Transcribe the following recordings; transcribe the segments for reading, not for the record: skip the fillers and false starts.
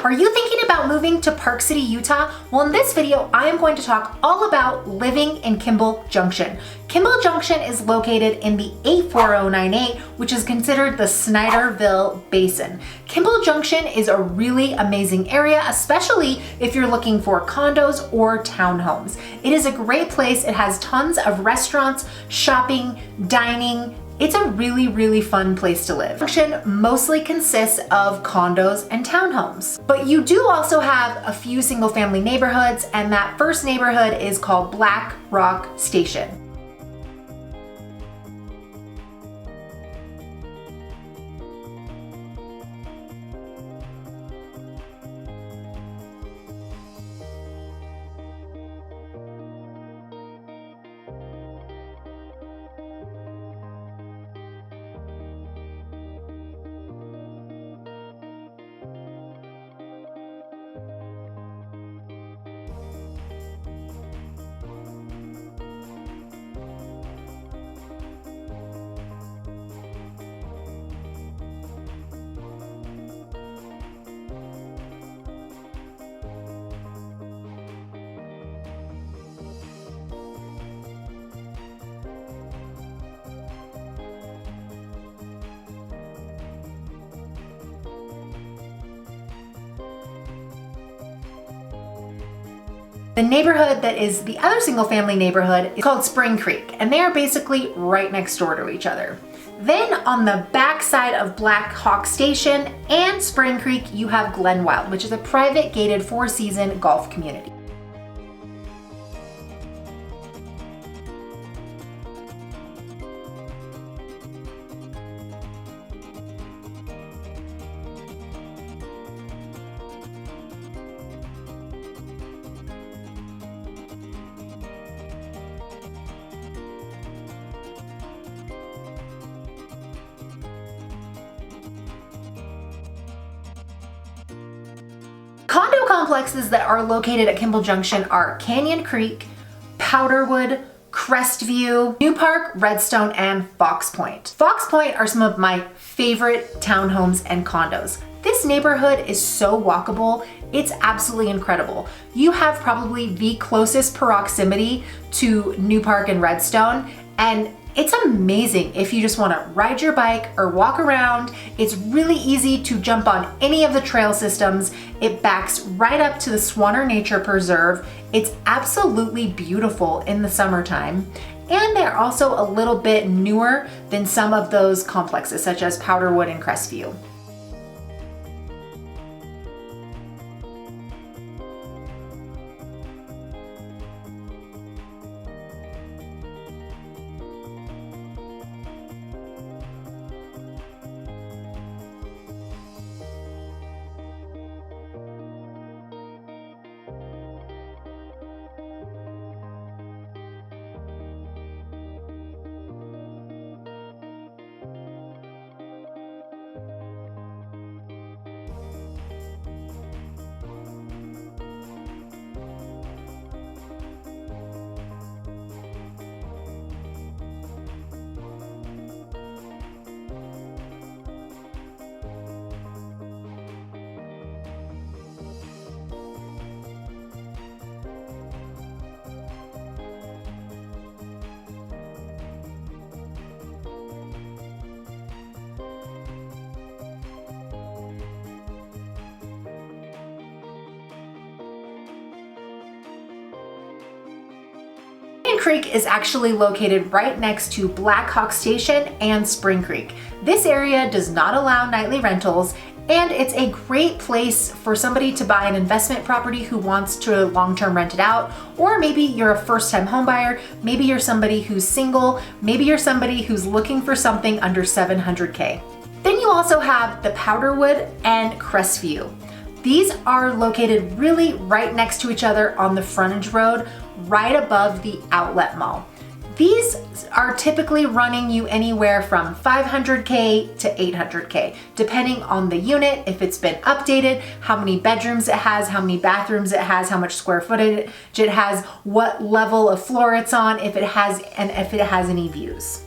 Are you thinking about moving to Park City, Utah? Well, in this video, I am going to talk all about living in Kimball Junction. Kimball Junction is located in the 84098, which is considered the Snyderville Basin. Kimball Junction is a really amazing area, especially if you're looking for condos or townhomes. It is a great place. It has tons of restaurants, shopping, dining. It's a really, really fun place to live. Junction mostly consists of condos and townhomes, but you do also have a few single family neighborhoods, and that first neighborhood is called Black Rock Station. The neighborhood that is the other single family neighborhood is called Spring Creek, and they are basically right next door to each other. Then on the back side of Black Hawk Station and Spring Creek, you have Glenwild, which is a private gated 4-season golf community. Condo complexes that are located at Kimball Junction are Canyon Creek, Powderwood, Crestview, New Park, Redstone, and Fox Point. Fox Point are some of my favorite townhomes and condos. This neighborhood is so walkable, it's absolutely incredible. You have probably the closest proximity to New Park and Redstone, and it's amazing if you just want to ride your bike or walk around. It's really easy to jump on any of the trail systems. It backs right up to the Swanner Nature Preserve. It's absolutely beautiful in the summertime. And they're also a little bit newer than some of those complexes, such as Powderwood and Crestview. Canyon Creek is actually located right next to Black Hawk Station and Spring Creek. This area does not allow nightly rentals, and it's a great place for somebody to buy an investment property who wants to long-term rent it out, or maybe you're a first-time home buyer, maybe you're somebody who's single, maybe you're somebody who's looking for something under $700K. Then you also have the Powderwood and Crestview. These are located really right next to each other on the frontage road, right above the outlet mall. These are typically running you anywhere from $500K to $800K, depending on the unit, if it's been updated, how many bedrooms it has, how many bathrooms it has, how much square footage it has, what level of floor it's on, if it has any views.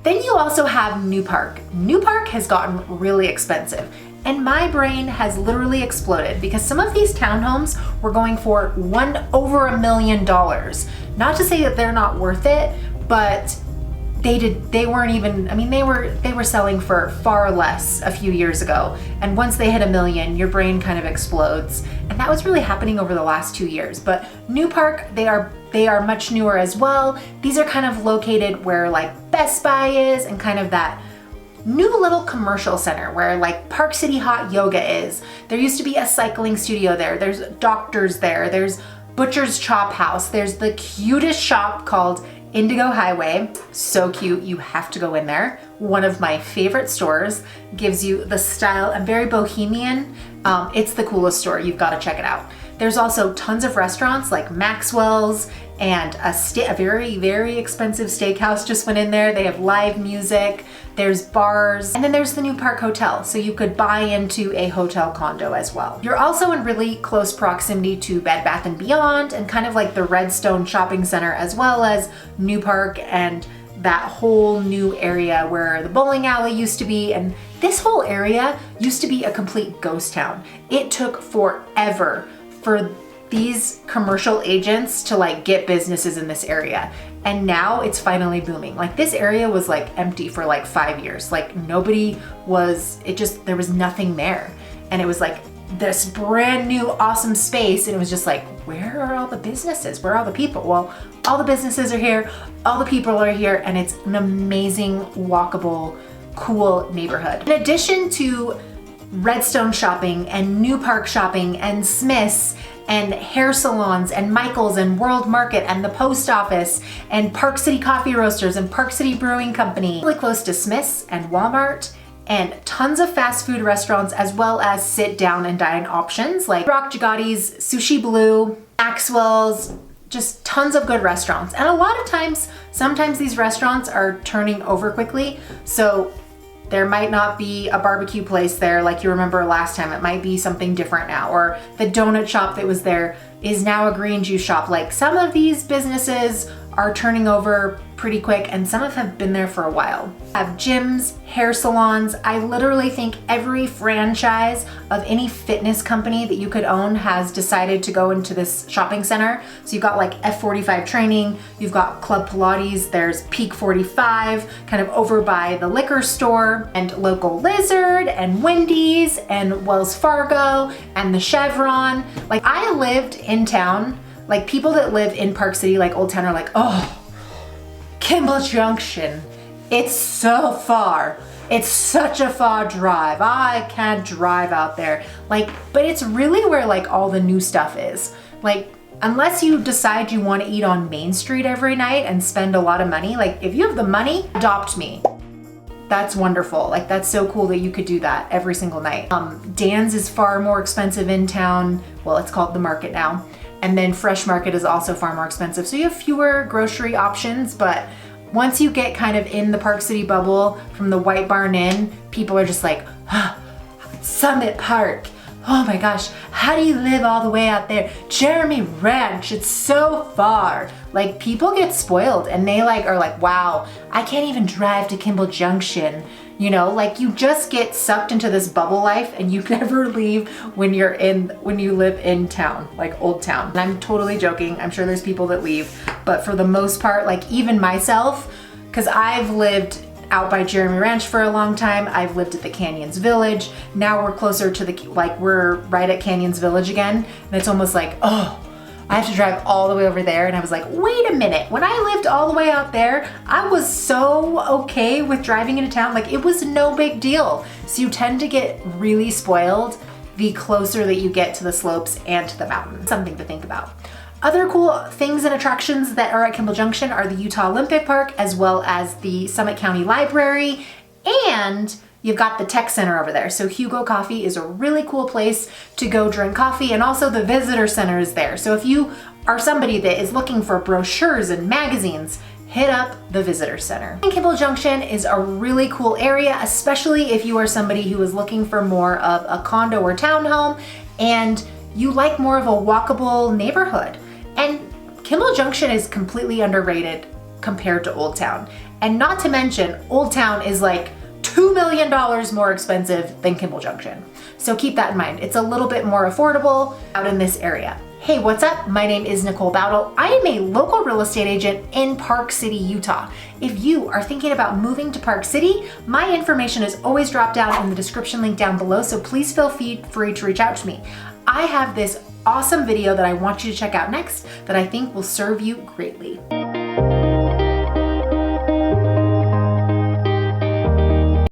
Then you also have New Park. New Park has gotten really expensive, and my brain has literally exploded because some of these townhomes were going for over $1 million. Not to say that they're not worth it, but they weren't even, I mean, they were selling for far less a few years ago. And once they hit $1 million, your brain kind of explodes. And that was really happening over the last 2 years. But New Park, they are much newer as well. These are kind of located where like Best Buy is, and kind of that new little commercial center where like Park City Hot Yoga is. There used to be a cycling studio there. There's doctors there. There's Butcher's Chop House. There's the cutest shop called Indigo Highway. So cute, you have to go in there. One of my favorite stores, gives you the style and very bohemian. It's the coolest store, you've got to check it out. There's also tons of restaurants like Maxwell's, and a very, very expensive steakhouse just went in there. They have live music, there's bars, and then there's the New Park Hotel, so you could buy into a hotel condo as well. You're also in really close proximity to Bed Bath & Beyond and kind of like the Redstone Shopping Center, as well as New Park and that whole new area where the bowling alley used to be. And this whole area used to be a complete ghost town. It took forever for these commercial agents to like get businesses in this area. And now it's finally booming. Like this area was like empty for like 5 years. Like there was nothing there. And it was like this brand new awesome space. And it was just like, where are all the businesses? Where are all the people? Well, all the businesses are here, all the people are here, and it's an amazing, walkable, cool neighborhood. In addition to Redstone shopping and New Park shopping and Smith's and hair salons and Michael's and World Market and the post office and Park City Coffee Roasters and Park City Brewing Company, really close to Smith's and Walmart, and tons of fast food restaurants, as well as sit down and dine options like Rock Gigatti's, Sushi Blue, Maxwell's, just tons of good restaurants. And a lot of times, sometimes these restaurants are turning over quickly, so there might not be a barbecue place there like you remember last time. It might be something different now. Or the donut shop that was there is now a green juice shop. Like some of these businesses are turning over pretty quick, and some have been there for a while. Have gyms, hair salons. I literally think every franchise of any fitness company that you could own has decided to go into this shopping center. So you've got like F45 Training, you've got Club Pilates, there's Peak 45, kind of over by the liquor store, and Local Lizard, and Wendy's, and Wells Fargo, and the Chevron. Like I lived in town, like people that live in Park City, like Old Town, are like, oh, Kimball Junction, it's so far. It's such a far drive. I can't drive out there. Like, but it's really where like all the new stuff is. Like, unless you decide you want to eat on Main Street every night and spend a lot of money, like if you have the money, adopt me. That's wonderful. Like that's so cool that you could do that every single night. Dan's is far more expensive in town. Well, it's called the Market now. And then Fresh Market is also far more expensive. So you have fewer grocery options, but once you get kind of in the Park City bubble from the White Barn Inn, people are just like, oh, Summit Park. Oh my gosh, how do you live all the way out there? Jeremy Ranch, it's so far. Like people get spoiled and they like are like, wow, I can't even drive to Kimball Junction. You know, like you just get sucked into this bubble life and you never leave when you live in town, like Old Town. And I'm totally joking. I'm sure there's people that leave, but for the most part, like even myself, because I've lived out by Jeremy Ranch for a long time. I've lived at the Canyons Village. Now we're closer to we're right at Canyons Village again. And it's almost like, oh, I have to drive all the way over there. And I was like, wait a minute. When I lived all the way out there, I was so okay with driving into town. Like it was no big deal. So you tend to get really spoiled the closer that you get to the slopes and to the mountain. Something to think about. Other cool things and attractions that are at Kimball Junction are the Utah Olympic Park, as well as the Summit County Library, and you've got the Tech Center over there. So Hugo Coffee is a really cool place to go drink coffee, and also the Visitor Center is there. So if you are somebody that is looking for brochures and magazines, hit up the Visitor Center. Kimball Junction is a really cool area, especially if you are somebody who is looking for more of a condo or townhome and you like more of a walkable neighborhood. And Kimball Junction is completely underrated compared to Old Town. And not to mention, Old Town is like $2 million more expensive than Kimball Junction. So keep that in mind. It's a little bit more affordable out in this area. Hey, what's up? My name is Nicole Bowdle. I am a local real estate agent in Park City, Utah. If you are thinking about moving to Park City, my information is always dropped down in the description link down below, so please feel free to reach out to me. I have this awesome video that I want you to check out next that I think will serve you greatly.